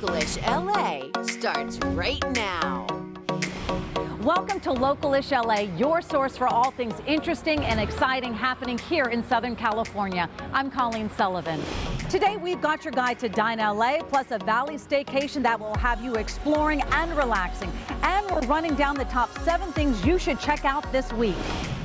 Localish LA starts right now. Welcome to Localish LA, your source for all things interesting and exciting happening here in Southern California. I'm Colleen Sullivan. Today we've got your guide to Dine LA, plus a valley staycation that will have you exploring and relaxing. And we're running down the top 7 things you should check out this week.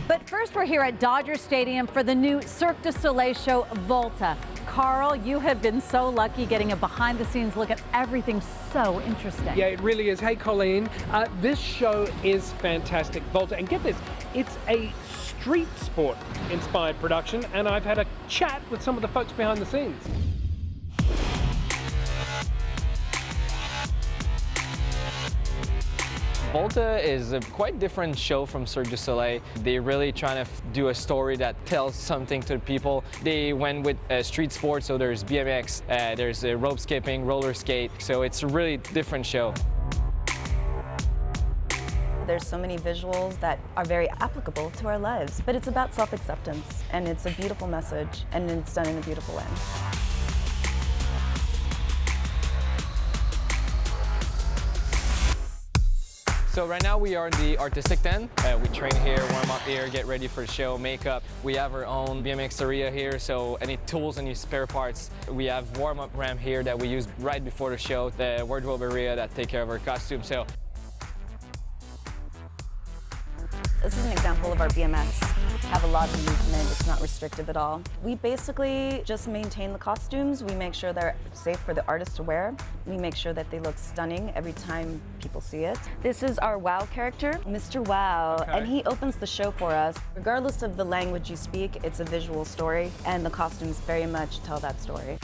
But first, we're here at Dodger Stadium for the new Cirque du Soleil show, Volta. Carl, you have been so lucky getting a behind-the-scenes look at everything so interesting. Yeah, it really is. Hey, Colleen, this show is fantastic, Volta. And get this, it's a street sport-inspired production, and I've had a chat with some of the folks behind the scenes. Volta is a quite different show from Cirque du Soleil. They're really trying to do a story that tells something to the people. They went with street sports, so there's BMX, there's rope skipping, roller skate, so it's a really different show. There's so many visuals that are very applicable to our lives, but it's about self-acceptance, and it's a beautiful message, and it's done in a beautiful way. So right now we are in the artistic tent. We train here, warm up here, get ready for the show, makeup. We have our own BMX area here, so any tools, any spare parts. We have warm-up ramp here that we use right before the show, the wardrobe area that take care of our costume. So this is an example of our BMX. Have a lot of movement, it's not restrictive at all. We basically just maintain the costumes. We make sure they're safe for the artist to wear. We make sure that they look stunning every time people see it. This is our Wow character, Mr. Wow, and he opens the show for us. Regardless of the language you speak, it's a visual story, and the costumes very much tell that story.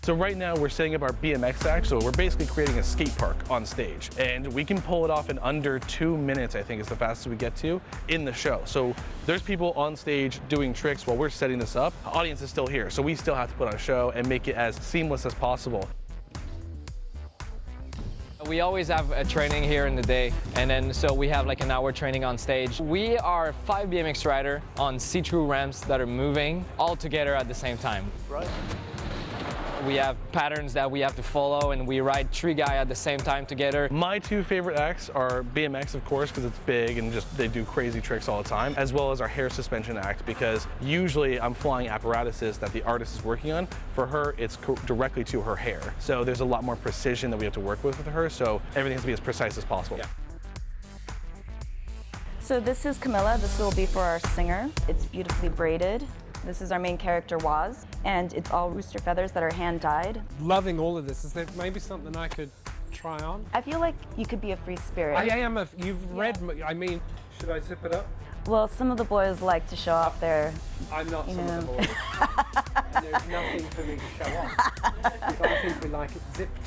So right now we're setting up our BMX act, so we're basically creating a skate park on stage. And we can pull it off in under 2 minutes, I think is the fastest we get to in the show. So there's people on stage doing tricks while we're setting this up. The audience is still here, so we still have to put on a show and make it as seamless as possible. we always have a training here in the day, and then so we have like an hour training on stage. We are 5 BMX riders on see-through ramps that are moving all together at the same time. Right. We have patterns that we have to follow, and we ride 3 guys at the same time together. My 2 favorite acts are BMX, of course, because it's big and just they do crazy tricks all the time, as well as our hair suspension act, because usually I'm flying apparatuses that the artist is working on. For her, it's directly to her hair. So there's a lot more precision that we have to work with her, so everything has to be as precise as possible. Yeah. So this is Camilla. This will be for our singer. It's beautifully braided. This is our main character, Waz, and it's all rooster feathers that are hand-dyed. Loving all of this. Is there maybe something I could try on? I feel like you could be a free spirit. I am a, you've read, I mean, should I zip it up? Well, some of the boys like to show off their, I'm not some of the boys. And there's nothing for me to show off. So I think we like it zipped.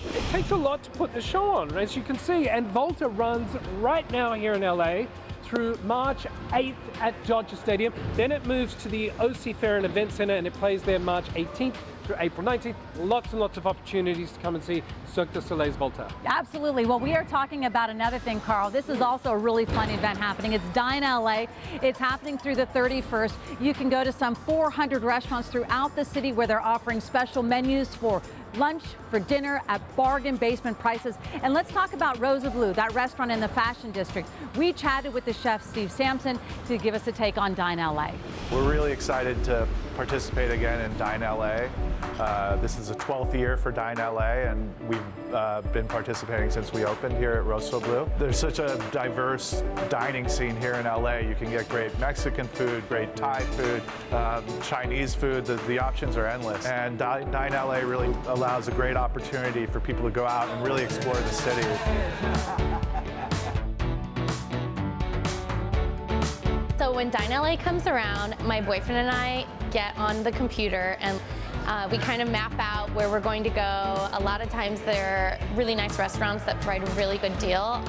It takes a lot to put the show on, as you can see, and Volta runs right now here in LA through March 8th at Dodger Stadium. Then it moves to the OC Farrell Event Center, and it plays there March 18th through April 19th. Lots and lots of opportunities to come and see Cirque du Soleil's Volta. Absolutely. Well, we are talking about another thing, Carl. This is also a really fun event happening. It's Dine LA. It's happening through the 31st. You can go to some 400 restaurants throughout the city where they're offering special menus for lunch, for dinner at bargain basement prices. And let's talk about Rosa Blue, that restaurant in the Fashion District. We chatted with the chef, Steve Sampson, to give us a take on Dine LA. We're really excited to participate again in Dine LA. This is the 12th year for Dine LA, and we've been participating since we opened here at Rosa Blue. There's such a diverse dining scene here in LA. You can get great Mexican food, great Thai food, Chinese food. The options are endless. And Dine LA really allows a great opportunity for people to go out and really explore the city. So when Dine LA comes around, my boyfriend and I get on the computer and we kind of map out where we're going to go. A lot of times there are really nice restaurants that provide a really good deal.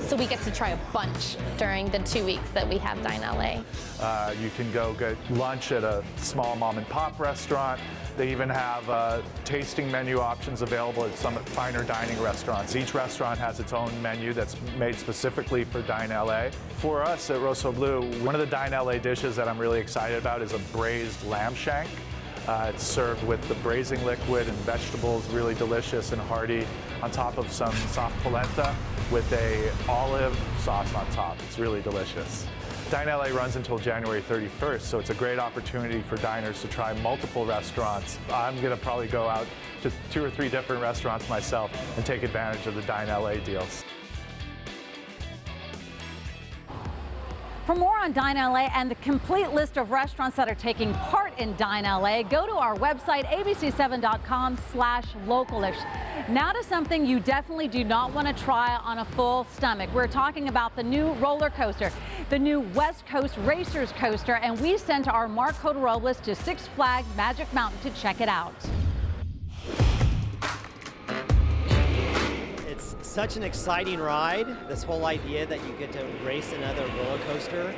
So we get to try a bunch during the 2 weeks that we have Dine LA. You can go get lunch at a small mom and pop restaurant. They even have tasting menu options available at some finer dining restaurants. Each restaurant has its own menu that's made specifically for Dine LA. For us at Rosa Blue, one of the Dine LA dishes that I'm really excited about is a braised lamb shank. It's served with the braising liquid and vegetables, really delicious and hearty, on top of some soft polenta with a olive sauce on top. It's really delicious. Dine LA runs until January 31st, so it's a great opportunity for diners to try multiple restaurants. I'm going to probably go out to 2 or 3 different restaurants myself and take advantage of the Dine LA deals. For more on Dine LA and the complete list of restaurants that are taking part in Dine LA, go to our website, abc7.com/localish. Now to something you definitely do not want to try on a full stomach. We're talking about the new roller coaster, the new West Coast Racers Coaster, and we sent our Mark Cotorolis to Six Flags Magic Mountain to check it out. It's such an exciting ride, this whole idea that you get to race another roller coaster.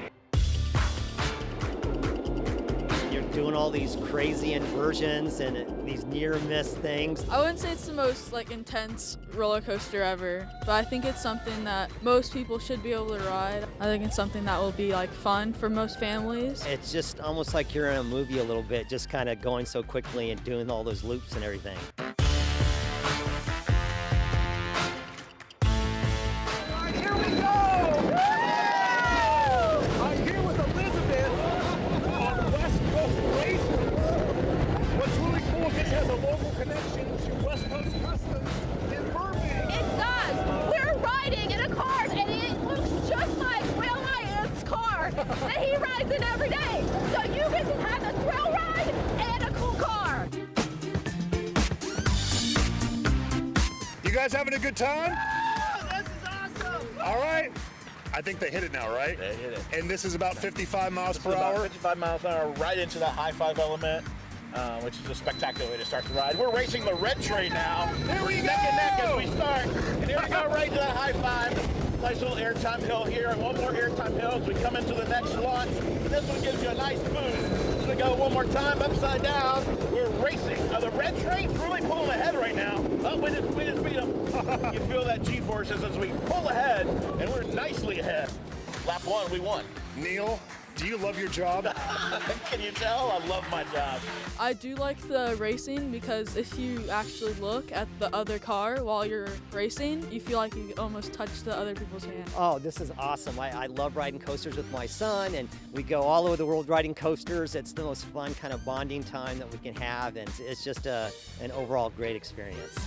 You're doing all these crazy inversions and these near-miss things. I wouldn't say it's the most intense roller coaster ever, but I think it's something that most people should be able to ride. I think it's something that will be fun for most families. It's just almost like you're in a movie a little bit, just kind of going so quickly and doing all those loops and everything. And he rides it every day. So you get to have a thrill ride and a cool car. You guys having a good time? Oh, this is awesome. All right. I think they hit it now, right? They hit it. And this is about 55 miles per about hour? 55 miles an hour, right into that high five element, which is a spectacular way to start the ride. We're racing the red train now. Here we go! Neck and neck as we start. And here we go, right to that high five. Nice little airtime hill here, and one more airtime hill as we come into the next launch. This one gives you a nice boost. So we go one more time, upside down. We're racing. The red train's really pulling ahead right now. Oh, we just beat them. You feel that G-forces as we pull ahead, and we're nicely ahead. Lap 1, we won. Neil, do you love your job? Can you tell? I love my job. I do like the racing because if you actually look at the other car while you're racing, you feel like you almost touch the other people's hand. Oh, this is awesome. I love riding coasters with my son, and we go all over the world riding coasters. It's the most fun kind of bonding time that we can have, and it's just an overall great experience.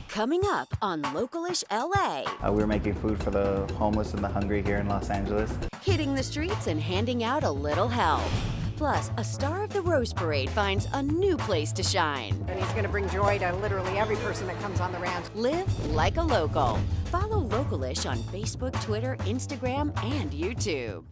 Coming up on Localish LA. We're making food for the homeless and the hungry here in Los Angeles. Hitting the streets and handing out a little help. Plus, a star of the Rose Parade finds a new place to shine. And he's going to bring joy to literally every person that comes on the ranch. Live like a local. Follow Localish on Facebook, Twitter, Instagram, and YouTube.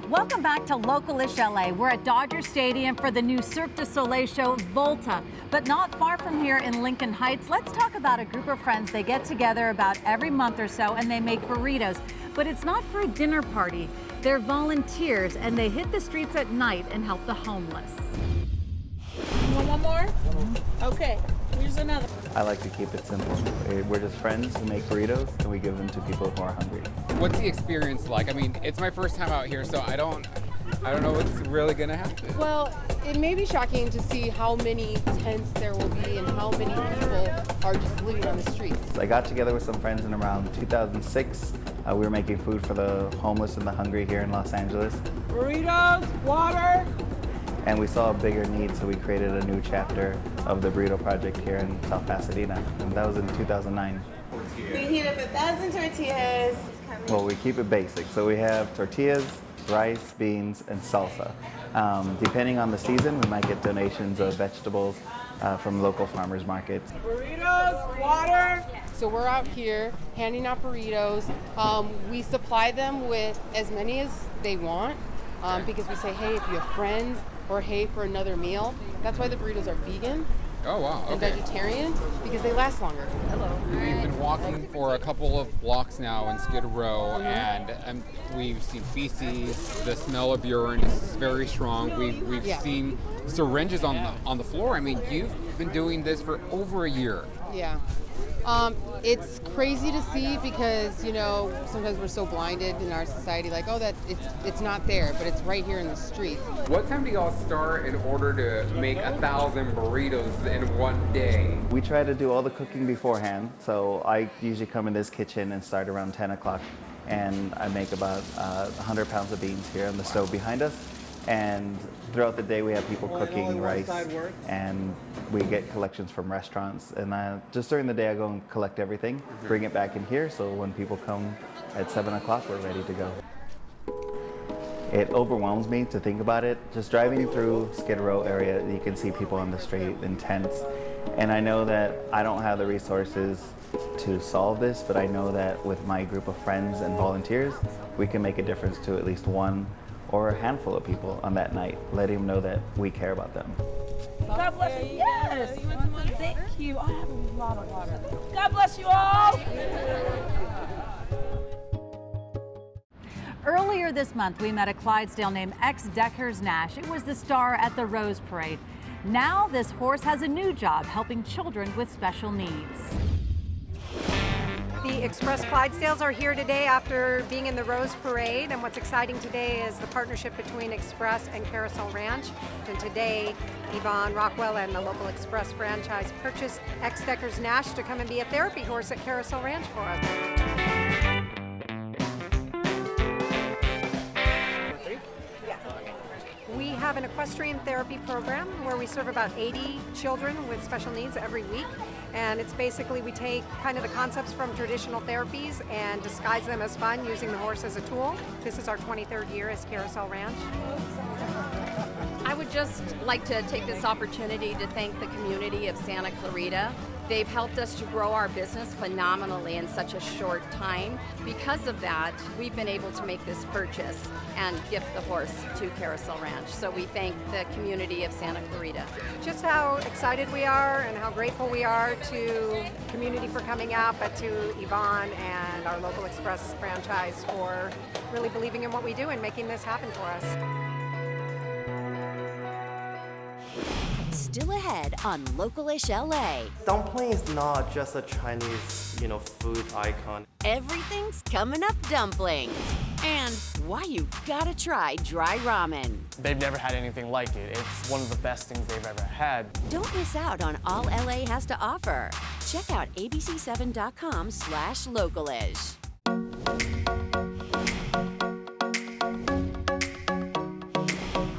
Welcome back to Localish LA. We're at Dodger Stadium for the new Cirque du Soleil show, Volta. But not far from here in Lincoln Heights, let's talk about a group of friends. They get together about every month or so and they make burritos. But it's not for a dinner party. They're volunteers and they hit the streets at night and help the homeless. You want one more? Okay, here's another. I like to keep it simple. We're just friends who make burritos and we give them to people who are hungry. What's the experience like? I mean, it's my first time out here, so I don't know what's really gonna happen. Well, it may be shocking to see how many tents there will be and how many people are just living on the streets. I got together with some friends in around 2006. We were making food for the homeless and the hungry here in Los Angeles. Burritos, water. And we saw a bigger need, so we created a new chapter of the Burrito Project here in South Pasadena. And that was in 2009. We heat up 1,000 tortillas. Well, we keep it basic. So we have tortillas, rice, beans, and salsa. Depending on the season, we might get donations of vegetables from local farmers markets. Burritos, water. So we're out here handing out burritos. We supply them with as many as they want because we say, hey, if you have friends, or hey, for another meal. That's why the burritos are vegan. Oh, wow. And vegetarian, because they last longer. Hello. We've been walking for a couple of blocks now in Skid Row, and we've seen feces. The smell of urine is very strong. We've seen syringes on the floor. I mean, you've been doing this for over a year. Yeah. It's crazy to see because, you know, sometimes we're so blinded in our society, like, oh, that it's not there, but it's right here in the streets. What time do y'all start in order to make 1,000 burritos in one day? We try to do all the cooking beforehand, so I usually come in this kitchen and start around 10 o'clock, and I make about 100 pounds of beans here on the stove behind us. And throughout the day we have people cooking rice, and we get collections from restaurants, and just during the day I go and collect everything, bring it back in here, so when people come at 7 o'clock we're ready to go. It overwhelms me to think about it. Just driving through Skid Row area, you can see people on the street in tents, and I know that I don't have the resources to solve this, but I know that with my group of friends and volunteers we can make a difference to at least one or a handful of people on that night, letting them know that we care about them. God bless you. Yes. Thank you. I have a lot of water. God bless you all. Earlier this month, we met a Clydesdale named X Deckers Nash. It was the star at the Rose Parade. Now this horse has a new job, helping children with special needs. The Express Clydesdales are here today after being in the Rose Parade, and what's exciting today is the partnership between Express and Carousel Ranch. And today, Yvonne Rockwell and the local Express franchise purchased X Deckers Nash to come and be a therapy horse at Carousel Ranch for us. We have an equestrian therapy program where we serve about 80 children with special needs every week. And it's basically, we take kind of the concepts from traditional therapies and disguise them as fun using the horse as a tool. This is our 23rd year as Carousel Ranch. I would just like to take this opportunity to thank the community of Santa Clarita. They've helped us to grow our business phenomenally in such a short time. Because of that, we've been able to make this purchase and gift the horse to Carousel Ranch. So we thank the community of Santa Clarita. Just how excited we are and how grateful we are to community for coming out, but to Yvonne and our local Express franchise for really believing in what we do and making this happen for us. Still ahead on Localish LA. Dumpling is not just a Chinese, food icon. Everything's coming up dumplings. And why you gotta try dry ramen. They've never had anything like it. It's one of the best things they've ever had. Don't miss out on all LA has to offer. Check out abc7.com/localish.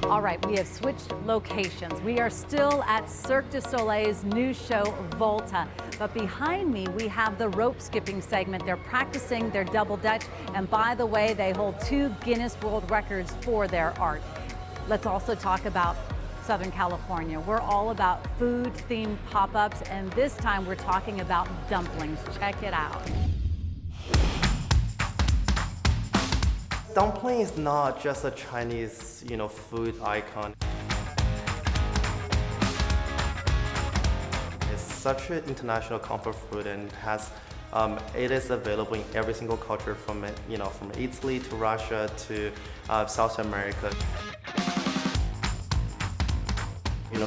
All right, we have switched locations. We are still at Cirque du Soleil's new show, Volta. But behind me, we have the rope skipping segment. They're practicing their double dutch. And by the way, they hold 2 Guinness World Records for their art. Let's also talk about Southern California. We're all about food-themed pop-ups, and this time we're talking about dumplings. Check it out. Dumpling is not just a Chinese, food icon. It's such an international comfort food, and it is available in every single culture from Italy to Russia to South America.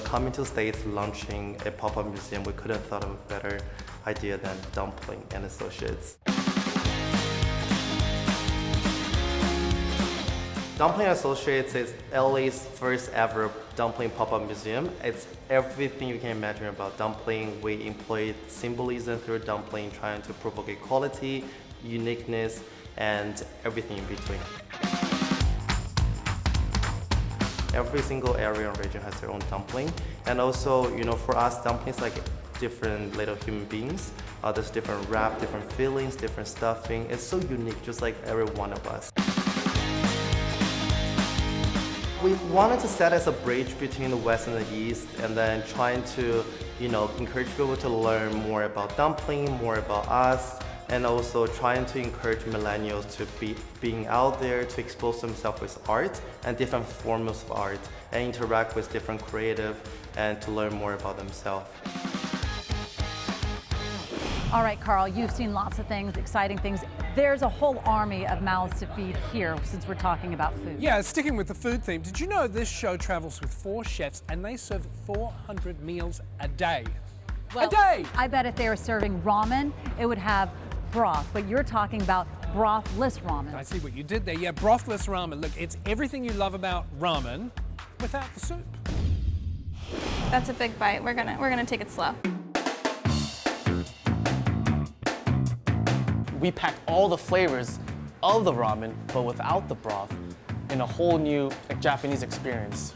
Coming to the States, launching a pop-up museum, we couldn't have thought of a better idea than Dumpling and Associates. Dumpling Associates is LA's first ever dumpling pop-up museum. It's everything you can imagine about dumpling. We employ symbolism through dumpling, trying to provoke quality, uniqueness, and everything in between. Every single area and region has their own dumpling. And also, for us, dumplings like different little human beings. There's different wrap, different fillings, different stuffing. It's so unique, just like every one of us. We wanted to set as a bridge between the West and the East, and then trying to, encourage people to learn more about dumpling, more about us, and also trying to encourage millennials to being out there to expose themselves with art and different forms of art, and interact with different creative, and to learn more about themselves. All right, Carl, you've seen lots of things, exciting things. There's a whole army of mouths to feed here since we're talking about food. Yeah, sticking with the food theme, did you know this show travels with 4 chefs and they serve 400 meals a day? a day. I bet if they were serving ramen, it would have broth, but you're talking about broth-less ramen. I see what you did there. Yeah, broth-less ramen. Look, it's everything you love about ramen without the soup. That's a big bite. We're gonna take it slow. We pack all the flavors of the ramen, but without the broth, in a whole new Japanese experience.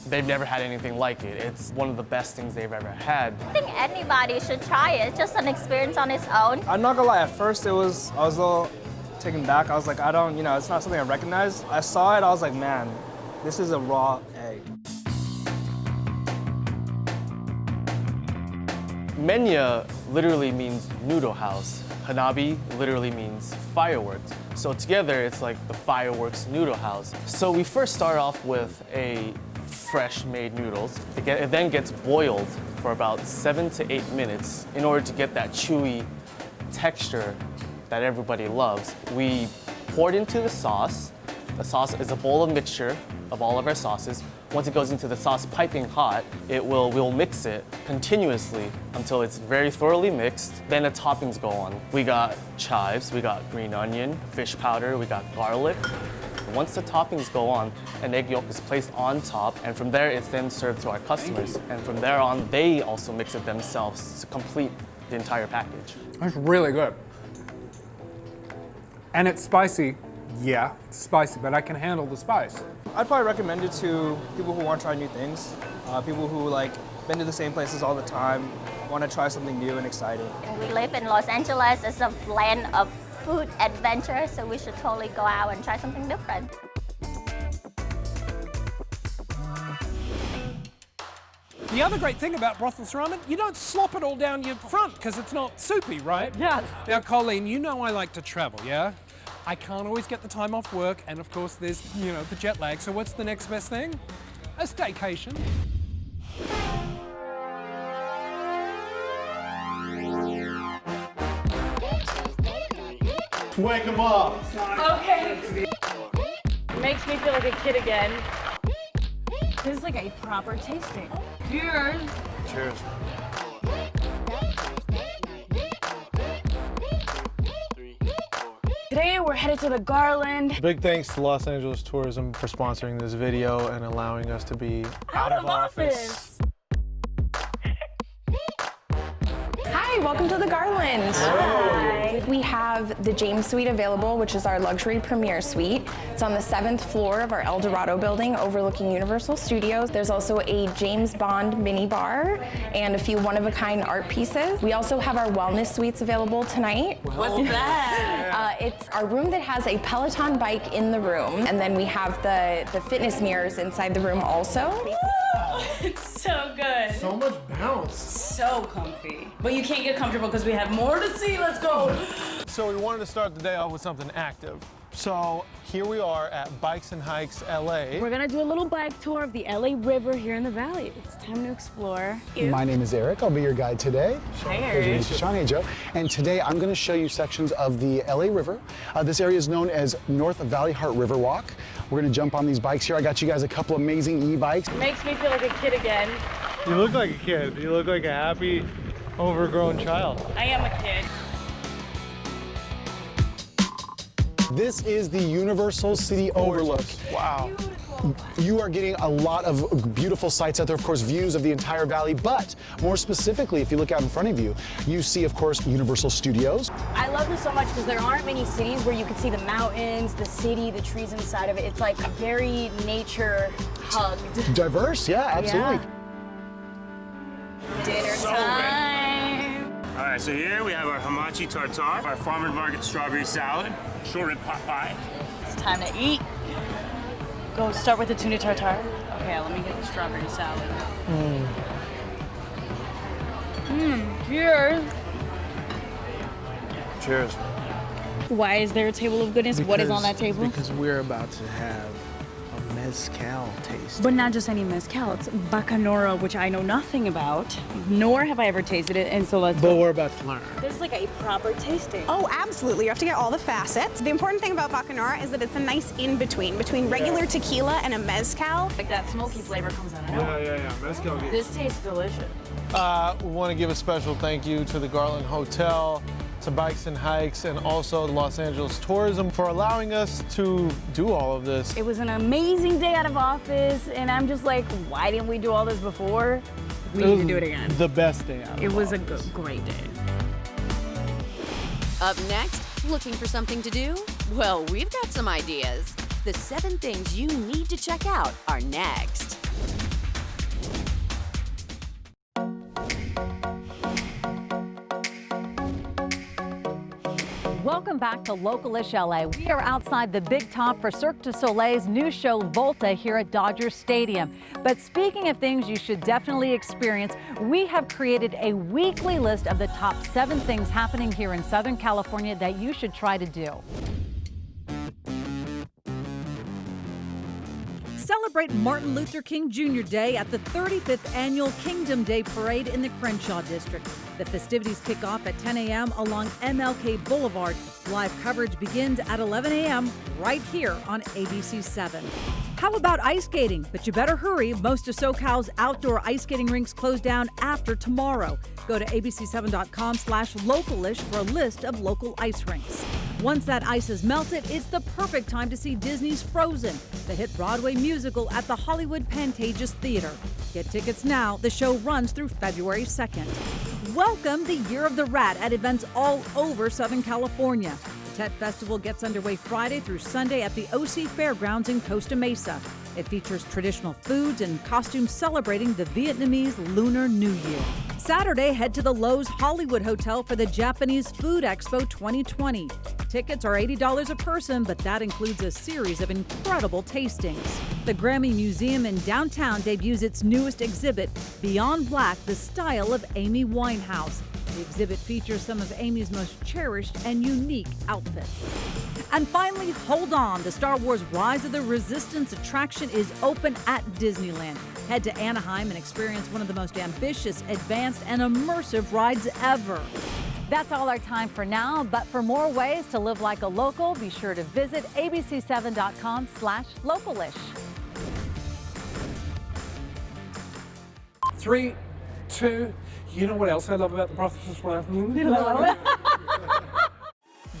They've never had anything like it. It's one of the best things they've ever had. I think anybody should try it. It's just an experience on its own. I'm not gonna lie, at first I was a little taken back. I was like, it's not something I recognize. I saw it, I was like, man, this is a raw egg. Menya literally means noodle house. Hanabi literally means fireworks. So together, it's like the fireworks noodle house. So we first start off with a fresh made noodles. It then gets boiled for about 7 to 8 minutes in order to get that chewy texture that everybody loves. We pour it into the sauce. The sauce is a bowl of mixture of all of our sauces. Once it goes into the sauce piping hot, we'll mix it continuously until it's very thoroughly mixed. Then the toppings go on. We got chives, we got green onion, fish powder, we got garlic. Once the toppings go on, an egg yolk is placed on top, and from there it's then served to our customers. And from there on, they also mix it themselves to complete the entire package. It's really good. And it's spicy. Yeah, it's spicy, but I can handle the spice. I'd probably recommend it to people who want to try new things, people who been to the same places all the time, want to try something new and exciting. We live in Los Angeles. It's a blend of food adventure, so we should totally go out and try something different. The other great thing about broth-less ramen, you don't slop it all down your front because it's not soupy, right? Yes. Now, Colleen, you know I like to travel, yeah? I can't always get the time off work, and of course there's, the jet lag. So what's the next best thing? A staycation. Wake 'em up. Okay. Makes me feel like a kid again. This is like a proper tasting. Cheers. Cheers. Today we're headed to the Garland. Big thanks to Los Angeles Tourism for sponsoring this video and allowing us to be out of office. Hi, welcome to the Garland. Hi. We have the James Suite available, which is our luxury premier suite. It's on the 7th floor of our El Dorado building overlooking Universal Studios. There's also a James Bond mini bar and a few one-of-a-kind art pieces. We also have our wellness suites available tonight. What's that? It's our room that has a Peloton bike in the room, and then we have the fitness mirrors inside the room also. It's so good. So much bounce. So comfy. But you can't get comfortable because we have more to see. Let's go. So we wanted to start the day off with something active. So here we are at Bikes and Hikes LA. We're gonna do a little bike tour of the LA River here in the valley. It's time to explore. My name is Eric. I'll be your guide today. Hi, Pleasure to meet you, Sean. Hey, Joe. And today I'm going to show you sections of the LA River. This area is known as North Valley Heart River Walk. We're going to jump on these bikes here. I got you guys a couple amazing e-bikes. Makes me feel like a kid again. You look like a kid. You look like a happy, overgrown child. I am a kid. This is the Universal City Overlook. Wow. You are getting a lot of beautiful sights out there, of course, views of the entire valley, but more specifically, if you look out in front of you, you see, of course, Universal Studios. I love this so much because there aren't many cities where you can see the mountains, the city, the trees inside of it. It's like very nature hugged. Diverse, yeah, absolutely. Yeah. Dinner time. All right, so here we have our hamachi tartare, our farmer's market strawberry salad, short rib pot pie. It's time to eat. Go start with the tuna tartare. Okay, let me get the strawberry salad. Cheers. Cheers. Why is there a table of goodness? What is on that table? Because we're about to have a mezcal taste. But not just any mezcal, it's bacanora, which I know nothing about, nor have I ever tasted it, and so let's But go. we're about to learn. There's like a proper tasting. Oh, absolutely. You have to get all the facets. The important thing about bacanora is that it's a nice in-between, between regular tequila and a mezcal. Like that smoky flavor comes out of nowhere. Yeah. Mezcal. This tastes delicious. We want to give a special thank you to the Garland Hotel, to Bikes and Hikes, and also Los Angeles Tourism for allowing us to do all of this. It was an amazing day out of office, and I'm just like, why didn't we do all this before? We need to do it again. The best day out. It was a great day. Up next, looking for something to do? Well, we've got some ideas. The 7 things you need to check out are next. Welcome back to Localish LA. We are outside the big top for Cirque du Soleil's new show, Volta, here at Dodger Stadium. But speaking of things you should definitely experience, we have created a weekly list of the top 7 things happening here in Southern California that you should try to do. Celebrate Martin Luther King Jr. Day at the 35th Annual Kingdom Day Parade in the Crenshaw District. The festivities kick off at 10 a.m. along MLK Boulevard. Live coverage begins at 11 a.m. right here on ABC 7. How about ice skating? But you better hurry. Most of SoCal's outdoor ice skating rinks close down after tomorrow. Go to abc7.com/localish for a list of local ice rinks. Once that ice is melted, it's the perfect time to see Disney's Frozen, the hit Broadway musical at the Hollywood Pantages Theater. Get tickets now. The show runs through February 2nd. Welcome the Year of the Rat at events all over Southern California. The Tet Festival gets underway Friday through Sunday at the OC Fairgrounds in Costa Mesa. It features traditional foods and costumes celebrating the Vietnamese Lunar New Year. Saturday, head to the Lowe's Hollywood Hotel for the Japanese Food Expo 2020. Tickets are $80 a person, but that includes a series of incredible tastings. The Grammy Museum in downtown debuts its newest exhibit, Beyond Black, the Style of Amy Winehouse. The exhibit features some of Amy's most cherished and unique outfits. And finally, hold on. The Star Wars Rise of the Resistance attraction is open at Disneyland. Head to Anaheim and experience one of the most ambitious, advanced, and immersive rides ever. That's all our time for now, but for more ways to live like a local, be sure to visit abc7.com/localish. 3, 2, you know what else I love about the broth-less one?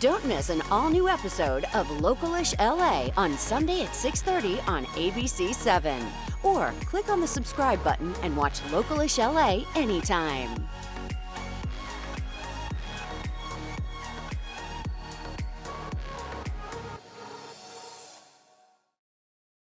Don't miss an all-new episode of Localish LA on Sunday at 6:30 on ABC 7. Or click on the subscribe button and watch Localish LA anytime.